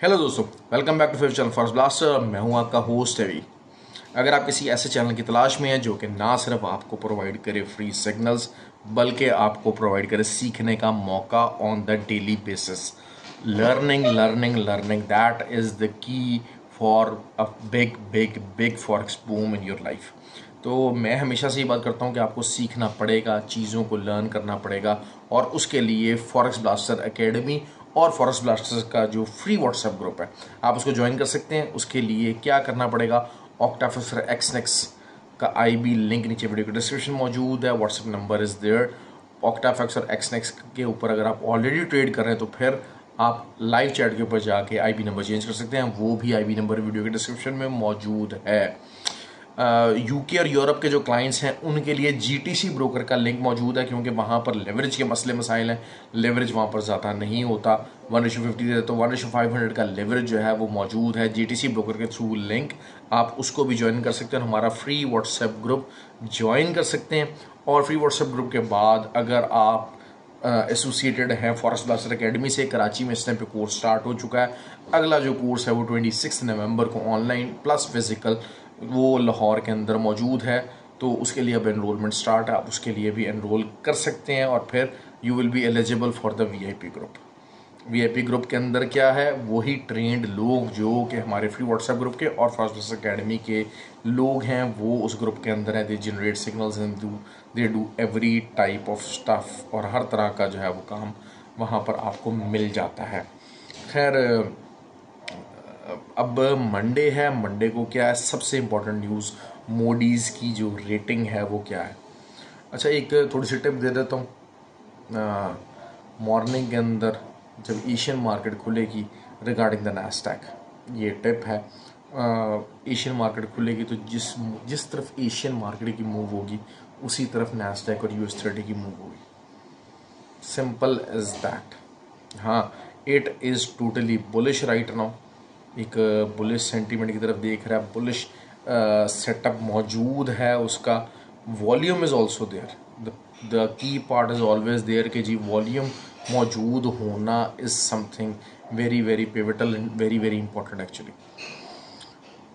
Hello दोस्तों, welcome back to fifth channel forex blaster. मैं हूं आपका होस्ट रवि। अगर आप किसी ऐसे चैनल की तलाश में हैं जो कि ना सिर्फ आपको प्रोवाइड करे फ्री सिग्नल्स बल्कि आपको प्रोवाइड करे सीखने का मौका on the daily basis, learning learning learning, that is the key for a big big big forex boom in your life. तो मैं हमेशा से ये बात करता हूँ कि आपको सीखना पड़ेगा, चीज़ों को लर्न करना पड़ेगा, और उसके लिए फॉरेक्स ब्लास्टर एकेडमी और फॉरेक्स ब्लास्टर्स का जो फ्री व्हाट्सएप ग्रुप है आप उसको ज्वाइन कर सकते हैं। उसके लिए क्या करना पड़ेगा, ऑक्टाफिसर एक्सनेक्स का आईबी लिंक नीचे वीडियो के डिस्क्रिप्शन मौजूद है, व्हाट्सएप नंबर इज़ देयर। ऑक्टाफिसर एक्सनेक्स के ऊपर अगर आप ऑलरेडी ट्रेड कर रहे हैं तो फिर आप लाइव चैट के ऊपर जाके आईबी नंबर चेंज कर सकते हैं, वो भी आईबी नंबर वीडियो के डिस्क्रिप्शन में मौजूद है। यूके और यूरोप के जो क्लाइंट्स हैं उनके लिए जीटीसी ब्रोकर का लिंक मौजूद है, क्योंकि वहाँ पर लेवरेज के मसले मसाइल हैं, लेवरेज वहाँ पर ज़्यादा नहीं होता। 1:50 तो 1:500 का लेवरेज जो है वो मौजूद है। जीटीसी ब्रोकर के थ्रू लिंक आप उसको भी ज्वाइन कर सकते हैं, हमारा फ्री व्हाट्सएप ग्रुप ज्वाइन कर सकते हैं। और फ्री व्हाट्सएप ग्रुप के बाद अगर आप एसोसिएटेड हैं फॉरेक्स ब्लास्टर एकेडमी से, कराची में इस टाइम पे कोर्स स्टार्ट हो चुका है। अगला जो कोर्स है वो 26 नवंबर को ऑनलाइन प्लस फिजिकल वो लाहौर के अंदर मौजूद है। तो उसके लिए अब एनरोलमेंट स्टार्ट है, आप उसके लिए भी एनरोल कर सकते हैं और फिर you will be eligible for the VIP group. VIP group के अंदर क्या है, वही ट्रेंड लोग जो कि हमारे फ्री व्हाट्सएप ग्रुप के और फॉरेक्स ब्लास्टर एकेडमी के लोग हैं वो उस ग्रुप के अंदर है। They generate signals and they do every type of stuff, और हर तरह का जो है वो काम वहाँ पर आपको मिल जाता है। खैर, अब मंडे है, मंडे को क्या है, सबसे इम्पोर्टेंट न्यूज़ मोडीज़ की जो रेटिंग है वो क्या है। अच्छा, एक थोड़ी सी टिप दे देता हूँ। मॉर्निंग के अंदर जब एशियन मार्केट खुलेगी रिगार्डिंग द नैस्डैक, ये टिप है। एशियन मार्केट खुलेगी तो जिस तरफ एशियन मार्केट की मूव होगी उसी तरफ नैस्डैक और US 30 की मूव होगी। Simple as that. हाँ, it is totally bullish right now, एक बुलिश सेंटीमेंट की तरफ देख रहा है, बुलिश सेटअप मौजूद है। उसका volume is also there, the key part is always there कि जी वॉल्यूम मौजूद होना is something very very pivotal and very very important actually.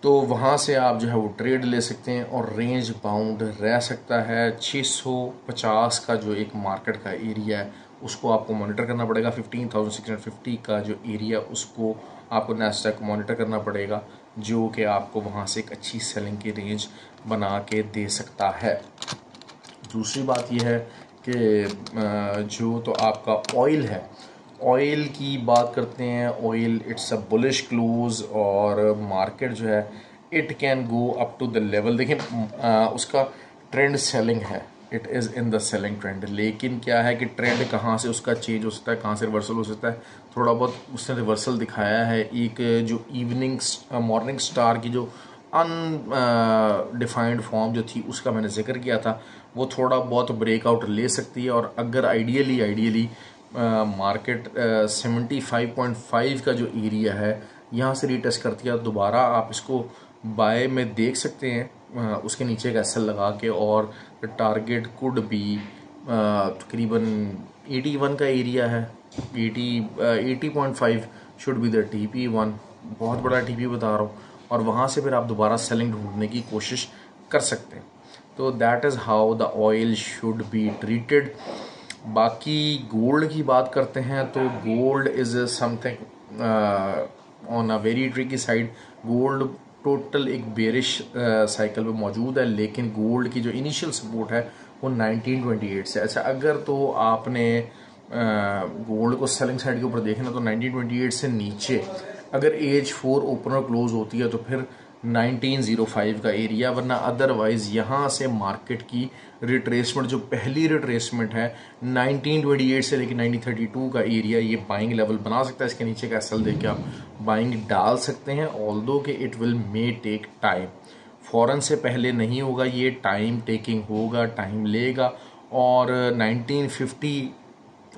तो वहाँ से आप जो है वो ट्रेड ले सकते हैं और रेंज बाउंड रह सकता है। 650 का जो एक मार्केट का एरिया है उसको आपको मॉनिटर करना पड़ेगा। 15,650 का जो एरिया उसको आपको नैस्डैक को मॉनिटर करना पड़ेगा, जो कि आपको वहाँ से एक अच्छी सेलिंग की रेंज बना के दे सकता है। दूसरी बात यह है कि जो तो आपका ऑयल है, ऑयल की बात करते हैं। Oil it's a bullish close और मार्केट जो है it can go up to the level, देखिए उसका ट्रेंड सेलिंग है, it is in the selling trend. लेकिन क्या है कि ट्रेंड कहाँ से उसका चेंज हो सकता है, कहाँ से रिवर्सल हो सकता है, थोड़ा बहुत उसने रिवर्सल दिखाया है। एक जो इवनिंग मॉर्निंग स्टार की जो अनडिफाइंड फॉर्म जो थी उसका मैंने जिक्र किया था, वो थोड़ा बहुत ब्रेकआउट ले सकती है। और अगर आइडियली मार्केट 75.5 का जो एरिया है यहाँ से रीटेस्ट करती है, दोबारा आप इसको बाय में देख सकते हैं उसके नीचे एक एसएल लगा के, और टारगेट कुड बी तकरीबन 81 का एरिया है। 80.5 शुड बी द TP1, बहुत बड़ा TP बता रहा हूँ, और वहाँ से फिर आप दोबारा सेलिंग ढूंढने की कोशिश कर सकते हैं। तो that is how the oil should be treated. बाकी गोल्ड की बात करते हैं तो gold is something on a very tricky side. Gold total एक बेरिश साइकिल में मौजूद है, लेकिन गोल्ड की जो इनिशियल सपोर्ट है वो 1928 से। अच्छा, अगर तो आपने गोल्ड को सेलिंग साइड के ऊपर देखना तो 1928 से नीचे अगर एज 4 ओपनर क्लोज होती है तो फिर 1905 का एरिया, वरना अदरवाइज यहाँ से मार्केट की रिट्रेसमेंट, जो पहली रिट्रेसमेंट है 1928 से लेकर 1932 का एरिया, ये बाइंग लेवल बना सकता है। इसके नीचे का एसएल देके आप बाइंग डाल सकते हैं, ऑल्दो कि it will may take time, फौरन से पहले नहीं होगा, ये टाइम टेकिंग होगा, टाइम लेगा। और 1950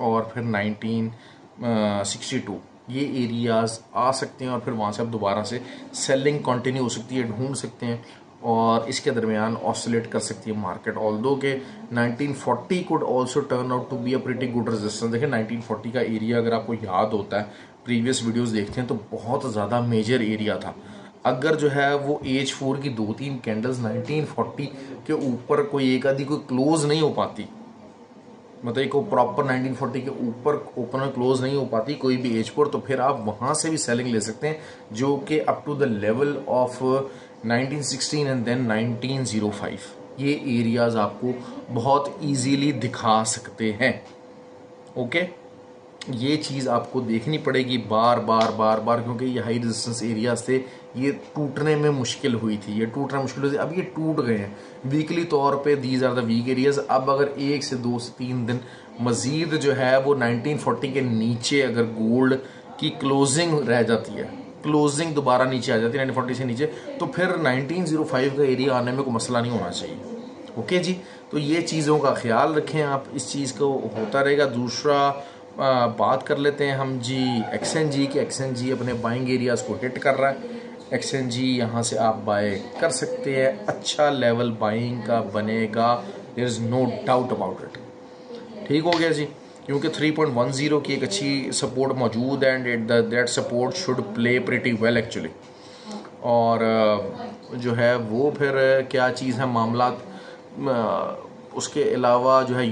और फिर 1962 ये एरियाज़ आ सकते हैं, और फिर वहाँ से आप दोबारा से सेलिंग कंटिन्यू हो सकती है, ढूंढ सकते हैं, और इसके दरमियान ऑसिलेट कर सकती है मार्केट। ऑल्दो के 1940 could also turn out to be a pretty good resistance. देखिए 1940 का एरिया अगर आपको याद होता है प्रीवियस वीडियोस देखते हैं तो बहुत ज़्यादा मेजर एरिया था। अगर जो है वो H4 की 2-3 कैंडल्स 1940 के ऊपर कोई एक आधी कोई क्लोज नहीं हो पाती, मतलब एक प्रॉपर 1940 के ऊपर ओपन और क्लोज नहीं हो पाती कोई भी H4, तो फिर आप वहां से भी सेलिंग ले सकते हैं, जो कि up to the level of 1916 and then 1905। ये एरियाज आपको बहुत इजीली दिखा सकते हैं। ओके, ये चीज़ आपको देखनी पड़ेगी बार बार बार बार, क्योंकि ये हाई रेजिस्टेंस एरियाज थे, ये टूटने में मुश्किल हुई थी, ये टूटना मुश्किल हुई थी। अब ये टूट गए हैं वीकली तौर पे, these are the week areas. अब अगर 1 से 2 से 3 दिन मजीद जो है वो 1940 के नीचे अगर गोल्ड की क्लोजिंग रह जाती है, क्लोजिंग दोबारा नीचे आ जाती है 1940 से नीचे, तो फिर 1905 का एरिया आने में कोई मसला नहीं होना चाहिए। ओके जी, तो ये चीज़ों का ख्याल रखें आप, इस चीज़ को होता रहेगा। दूसरा बात कर लेते हैं हम जी XNG की। XNG अपने बाइंग एरियाज को हिट कर रहा है। XNG यहाँ से आप बाय कर सकते हैं, अच्छा लेवल बाइंग का बनेगा, there is no doubt about it. ठीक हो गया जी, क्योंकि 3.10 की एक अच्छी सपोर्ट मौजूद है and that support should play pretty well actually. और जो है वो फिर क्या चीज़ है मामला, उसके अलावा जो है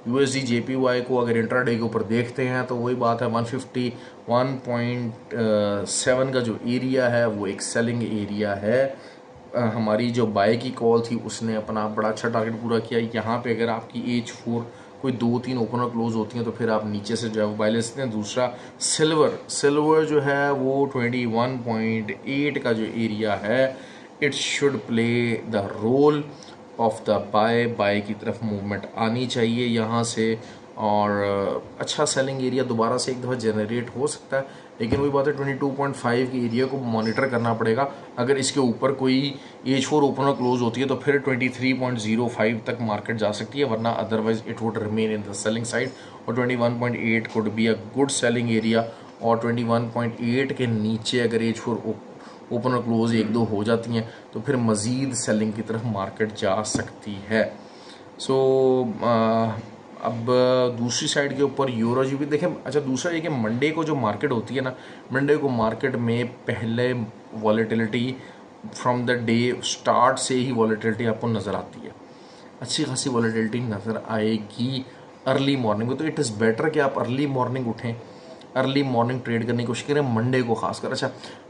USD JPY को अगर इंट्राडे के ऊपर देखते हैं तो वही बात है, 151.7 का जो एरिया है वो एक सेलिंग एरिया है। हमारी जो बाय की कॉल थी उसने अपना बड़ा अच्छा टारगेट पूरा किया। यहाँ पे अगर आपकी H4 कोई 2-3 ओपनर क्लोज होती हैं तो फिर आप नीचे से जो है वो बाय ले सकते हैं। दूसरा सिल्वर जो है वो 21.8 का जो एरिया है, it should play the role of the buy की तरफ मूवमेंट आनी चाहिए यहाँ से, और अच्छा सेलिंग एरिया दोबारा से एक दफ़ा जनरेट हो सकता है। लेकिन वही बात है 22.5 के एरिया को मॉनिटर करना पड़ेगा। अगर इसके ऊपर कोई H4 ओपनर क्लोज होती है तो फिर 23.05 तक मार्केट जा सकती है, वरना otherwise it would remain in the selling side. और 21.8 could be a good selling area, और 21.8 के नीचे अगर H4 ओपन और क्लोज 1-2 हो जाती हैं तो फिर मज़ीद सेलिंग की तरफ मार्केट जा सकती है। सो अब दूसरी साइड के ऊपर यूरो जी भी देखें। अच्छा, दूसरा ये कि मंडे को जो मार्केट होती है ना, मंडे को मार्केट में पहले volatility from the day start से ही वॉलेटिलिटी आपको नज़र आती है, अच्छी खासी वॉलेटिलिटी नज़र आएगी अर्ली मॉर्निंग में। तो इट इज़ बेटर कि आप अर्ली मॉर्निंग उठें, अर्ली मॉर्निंग ट्रेड करने की कोशिश करें मंडे को खासकर। अच्छा,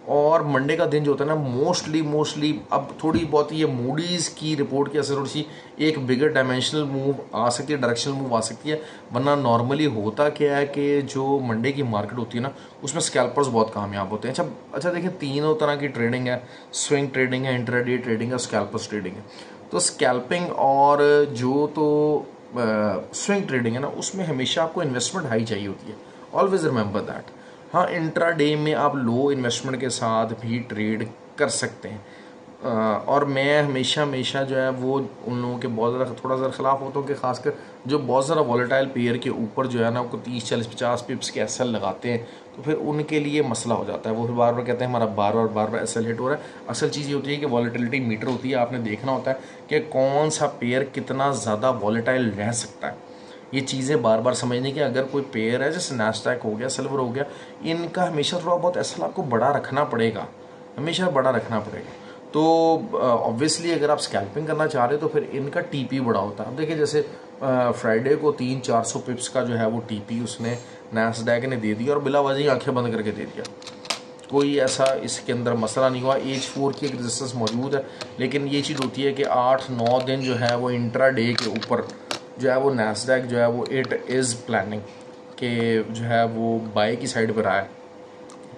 और मंडे का दिन जो होता है ना, मोस्टली अब थोड़ी बहुत ये मूडीज़ की रिपोर्ट की असर, थोड़ी सी एक बिगर डायमेंशनल मूव आ सकती है, डायरेक्शनल मूव आ सकती है। वरना नॉर्मली होता क्या है कि जो मंडे की मार्केट होती है ना, उसमें स्कैल्पर्स बहुत कामयाब होते हैं। अच्छा देखिए, तीनों तरह की ट्रेडिंग है, स्विंग ट्रेडिंग है, इंट्राडे ट्रेडिंग है, स्कैल्पर्स ट्रेडिंग है। तो स्कैल्पिंग और जो तो स्विंग ट्रेडिंग है ना, उसमें हमेशा आपको इन्वेस्टमेंट हाई चाहिए होती है, ऑलवेज रिमेंबर दैट। हाँ, इंट्राडे में आप लो इन्वेस्टमेंट के साथ भी ट्रेड कर सकते हैं। और मैं हमेशा जो है वो उन लोगों के बहुत ज़्यादा थोड़ा सा ख़िलाफ़ होता हूँ कि खासकर जो बहुत ज़्यादा वॉलेटाइल पेयर के ऊपर जो है ना, उनको 30-40-50 पिप्स के एसएल लगाते हैं, तो फिर उनके लिए मसला हो जाता है। वो फिर बार बार कहते हैं हमारा बार बार एसएल हिट हो रहा है। असल चीज़ ये होती है कि वॉलेटिलिटी मीटर होती है, आपने देखना होता है कि कौन सा पेयर कितना ज़्यादा वॉलेटाइल रह सकता है। ये चीज़ें बार बार समझने की, अगर कोई पेयर है जैसे नैस्डैक हो गया, सिल्वर हो गया, इनका हमेशा थोड़ा बहुत एसएल आपको बड़ा रखना पड़ेगा, हमेशा बड़ा रखना पड़ेगा। तो ऑब्वियसली अगर आप स्कैल्पिंग करना चाह रहे हो तो फिर इनका टीपी बड़ा होता है। अब देखिए, जैसे फ्राइडे को 300-400 पिप्स का जो है वो टीपी उसने नैस्डैक ने दे दिया और बिला वजह आंखें बंद करके दे दिया। कोई ऐसा इसके अंदर मसला नहीं हुआ। H4 की एक रेजिस्टेंस मौजूद है, लेकिन ये चीज़ होती है कि 8-9 दिन जो है वो इंट्रा डे के ऊपर जो है वो नैस्डैक जो है वो इट इज़ प्लानिंग के जो है वो बाय की साइड पर आया।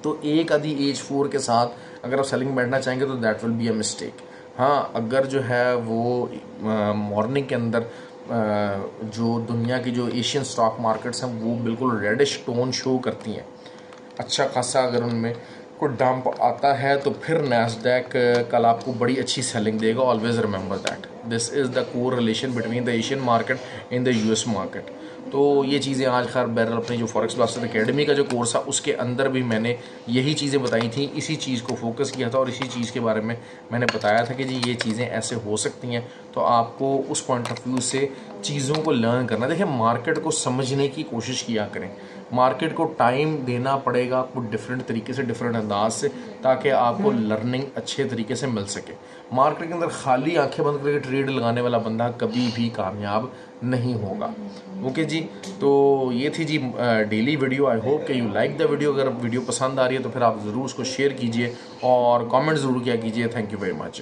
तो एक आधी H4 के साथ अगर आप सेलिंग बैठना चाहेंगे तो that will be a mistake. हाँ, अगर जो है वो मॉर्निंग के अंदर जो दुनिया की जो एशियन स्टॉक मार्केट्स हैं वो बिल्कुल रेडिश टोन शो करती हैं, अच्छा खासा अगर उनमें कोई डंप आता है तो फिर नैस्डैक कल आपको बड़ी अच्छी सेलिंग देगा। Always remember that this is the core relation between the Asian market in the US market. तो ये चीज़ें आज खैर बहरहाल अपनी जो फॉरेक्स ब्लास्टर एकेडमी का जो कोर्स था उसके अंदर भी मैंने यही चीज़ें बताई थी, इसी चीज़ को फोकस किया था और इसी चीज़ के बारे में मैंने बताया था कि जी ये चीज़ें ऐसे हो सकती हैं। तो आपको उस पॉइंट ऑफ व्यू से चीज़ों को लर्न करना। देखिए, मार्केट को समझने की कोशिश किया करें, मार्केट को टाइम देना पड़ेगा आपको डिफरेंट तरीके से, डिफरेंट अंदाज से, ताकि आपको लर्निंग अच्छे तरीके से मिल सके। मार्केट के अंदर खाली आंखें बंद करके ट्रेड लगाने वाला बंदा कभी भी कामयाब नहीं होगा। ओके जी, तो ये थी जी डेली वीडियो। आई होप कि यू लाइक द वीडियो। अगर वीडियो पसंद आ रही है तो फिर आप ज़रूर उसको शेयर कीजिए और कमेंट ज़रूर किया कीजिए। Thank you very much.